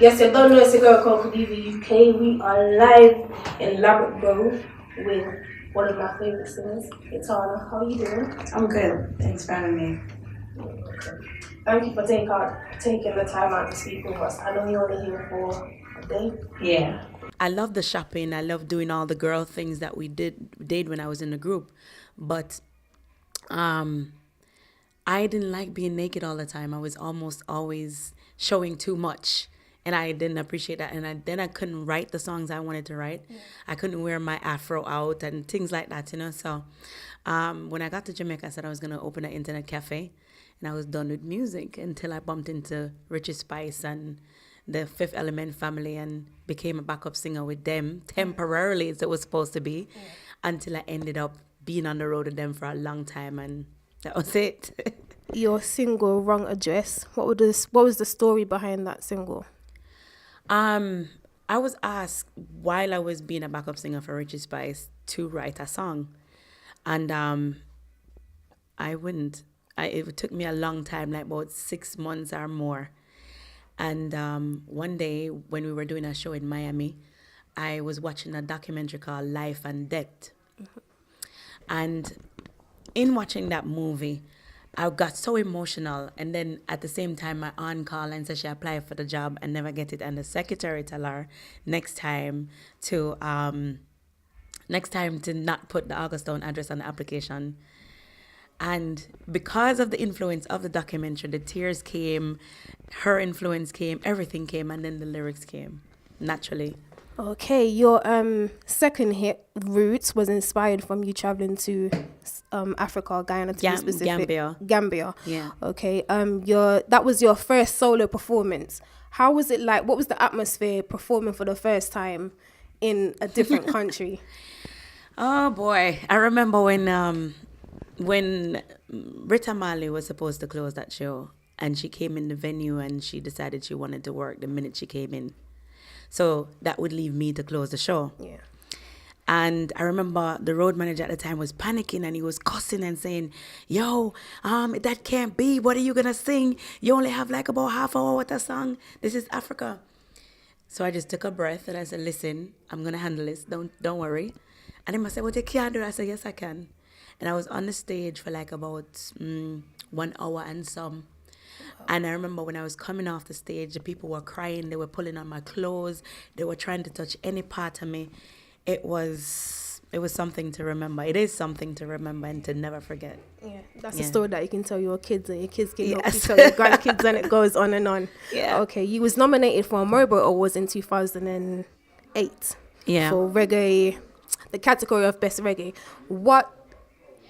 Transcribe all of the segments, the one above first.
Yes, you don't know it's your girl Koko Diva UK. We are live in Labrador Grove with one of my favorite singers, Etana. How are you doing? I'm good. Thanks for having me. Thank you for taking the time out to speak with us. I know you're only here for a day. Yeah. I love the shopping. I love doing all the girl things that we did when I was in the group, but um, I didn't like being naked all the time. I was almost always showing too much, and I didn't appreciate that. And then I couldn't write the songs I wanted to write. Yeah. I couldn't wear my afro out and things like that, you know. So when I got to Jamaica, I said I was gonna open an internet cafe, and I was done with music until I bumped into Richie Spice and the Fifth Element family and became a backup singer with them temporarily, as it was supposed to be, until I ended up being on the road with them for a long time, and that was it. Your single "Wrong Address." What was the story behind that single? I was asked while I was being a backup singer for Richie Spice to write a song, and I wouldn't. It took me a long time, like about 6 months or more. And one day when we were doing a show in Miami, I was watching a documentary called Life and Death. And in watching that movie, I got so emotional. And then at the same time, my aunt called and said she applied for the job and never get it. And the secretary tell her next time to not put the Augustown address on the application. And because of the influence of the documentary, the tears came, her influence came, everything came, and then the lyrics came naturally. Okay, your second hit, "Roots," was inspired from you traveling to Africa, Guyana to be specific. Gambia. Yeah. Okay. That was your first solo performance. How was it like? What was the atmosphere performing for the first time in a different country? Oh boy, I remember when Britta Marley was supposed to close that show, and she came in the venue and she decided she wanted to work the minute she came in. So that would leave me to close the show. Yeah. And I remember the road manager at the time was panicking and he was cussing and saying, "Yo, that can't be. What are you gonna sing? You only have like about half hour with a song. This is Africa." So I just took a breath and I said, "Listen, I'm gonna handle this. Don't worry." And he said, "Well, you can't do it." I said, "Yes, I can." And I was on the stage for like about 1 hour and some. And I remember when I was coming off the stage, the people were crying. They were pulling on my clothes. They were trying to touch any part of me. It was something to remember. It is something to remember and to never forget. Yeah, that's a story that you can tell your kids, and your kids can help you Yes. tell your grandkids, and it goes on and on. Yeah. Okay, you was nominated for a Mobile Awards in 2008. Yeah. For reggae, the category of best reggae. What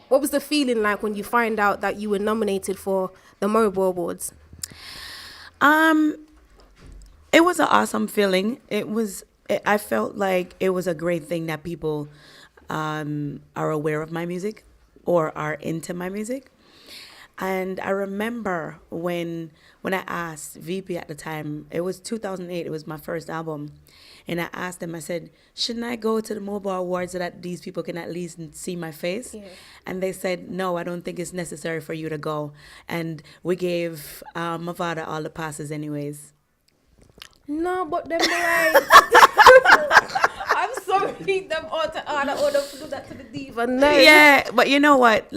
was the feeling like when you find out that you were nominated for the Mobile Awards? It was an awesome feeling. I felt like it was a great thing that people are aware of my music or are into my music. And I remember when I asked VP at the time, it was 2008, it was my first album. And I asked them, I said, "Shouldn't I go to the Mobile Awards so that these people can at least see my face?" Yeah. And they said, "No, I don't think it's necessary for you to go." And we gave Mavada all the passes anyways. No, but them boys. I'm sorry, them all to order to do that to the diva. No. Yeah, but you know what?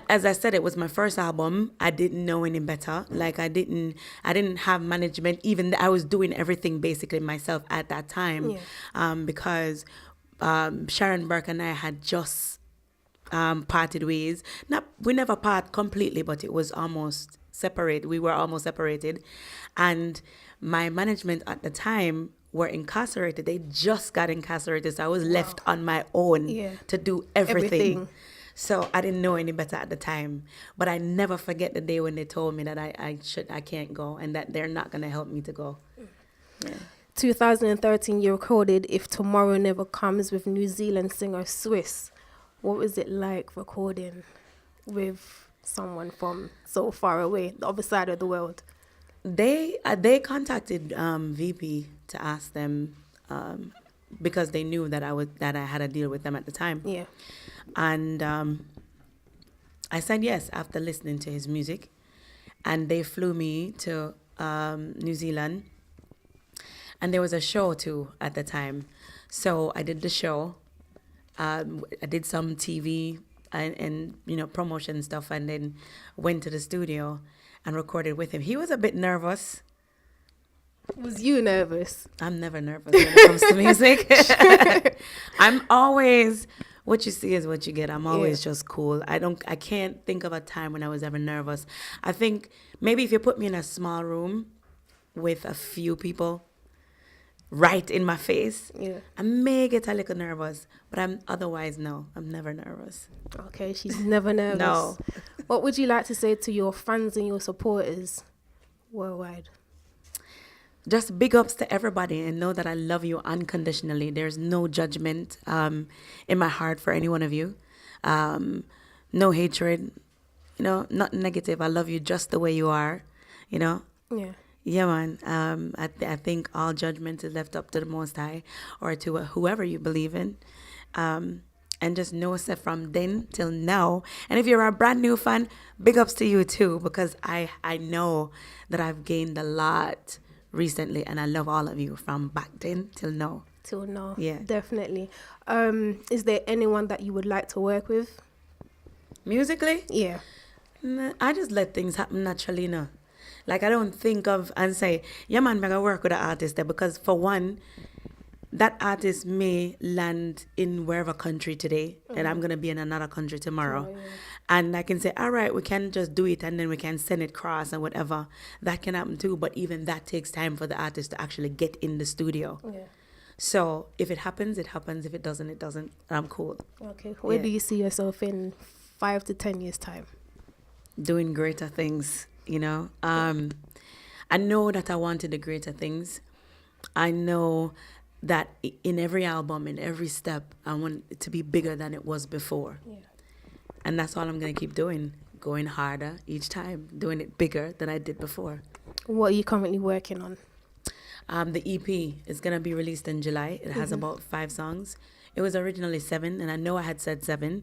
As I said, it was my first album. I didn't know any better. Like I didn't have management. Even I was doing everything basically myself at that time, because Sharon Burke and I had just parted ways. We never part completely, but it was almost separate. We were almost separated, and my management at the time were incarcerated. They just got incarcerated, so I was left on my own to do everything. So I didn't know any better at the time, but I never forget the day when they told me that I can't go and that they're not gonna help me to go. Yeah. 2013, you recorded "If Tomorrow Never Comes" with New Zealand singer Swiss. What was it like recording with someone from so far away, the other side of the world? They contacted VP to ask them because they knew that I had a deal with them at the time. Yeah. And I said yes after listening to his music. and they flew me to New Zealand, and there was a show too at the time. So I did the show. I did some TV and promotion stuff, and then went to the studio and recorded with him. He was a bit nervous. Was you nervous? I'm never nervous when it comes to music. I'm always, what you see is what you get. I'm always just cool. I can't think of a time when I was ever nervous. I think maybe if you put me in a small room with a few people right in my face, I may get a little nervous, but otherwise, no, I'm never nervous. Okay, she's never nervous. No. What would you like to say to your fans and your supporters worldwide? Just big ups to everybody, and know that I love you unconditionally. There's no judgment in my heart for any one of you. No hatred, not negative. I love you just the way you are, Yeah. Yeah, man. I think all judgment is left up to the Most High, or to whoever you believe in. And just know that from then till now. And if you're a brand new fan, big ups to you too, because I know that I've gained a lot recently, and I love all of you from back then till now. Till now. Yeah. Definitely. Is there anyone that you would like to work with? Musically? Yeah. Nah, I just let things happen naturally now. Like, I don't think of and say, yeah, man, I'm going to work with an artist there, because for one, that artist may land in wherever country today, and I'm going to be in another country tomorrow. And I can say, all right, we can just do it, and then we can send it cross and whatever. That can happen too, but even that takes time for the artist to actually get in the studio. Yeah. So if it happens, it happens. If it doesn't, it doesn't. I'm cool. Okay. Where do you see yourself in 5 to 10 years' time? Doing greater things, I know that I wanted the greater things. I know that in every album, in every step, I want it to be bigger than it was before. Yeah. And that's all I'm going to keep doing, going harder each time, doing it bigger than I did before. What are you currently working on? The EP is going to be released in July. It has about 5 songs. It was originally 7, and I know I had said 7,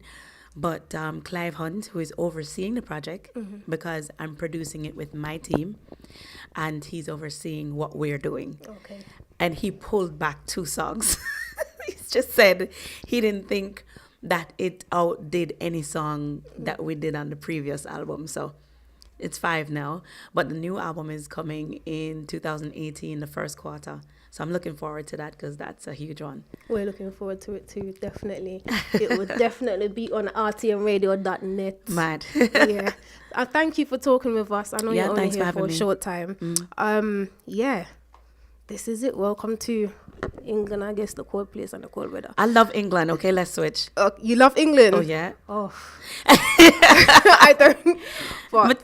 but Clive Hunt, who is overseeing the project, because I'm producing it with my team, and he's overseeing what we're doing. Okay. And he pulled back 2 songs. He just said he didn't think that it outdid any song that we did on the previous album. So it's 5 now. But the new album is coming in 2018, the first quarter. So I'm looking forward to that, because that's a huge one. We're looking forward to it too, definitely. It would definitely be on rtmradio.net. Mad. Yeah. Thank you for talking with us. I know you're only here for a short time. Yeah. This is it. Welcome to England, I guess, the cold place and the cold weather. I love England. Okay, let's switch. You love England? Oh, yeah. Oh. I don't. But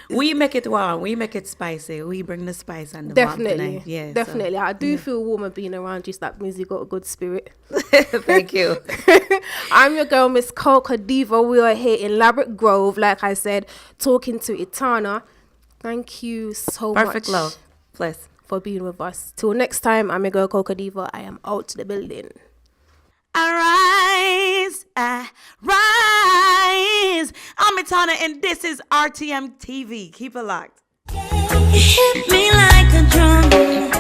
we make it warm. We make it spicy. We bring the spice and the definitely. warmth. Yeah, definitely. So, I do feel warmer being around you. So that means you got a good spirit. Thank you. I'm your girl, Miss Koko Diva. We are here in Ladbroke Grove, like I said, talking to Etana. Thank you so much. Perfect love. Bless. For being with us. Till next time, I'm your girl Koko Diva. I am out the building. Arise, rise. I'm Etana, and this is RTM TV. Keep it locked. Hit me like a drum.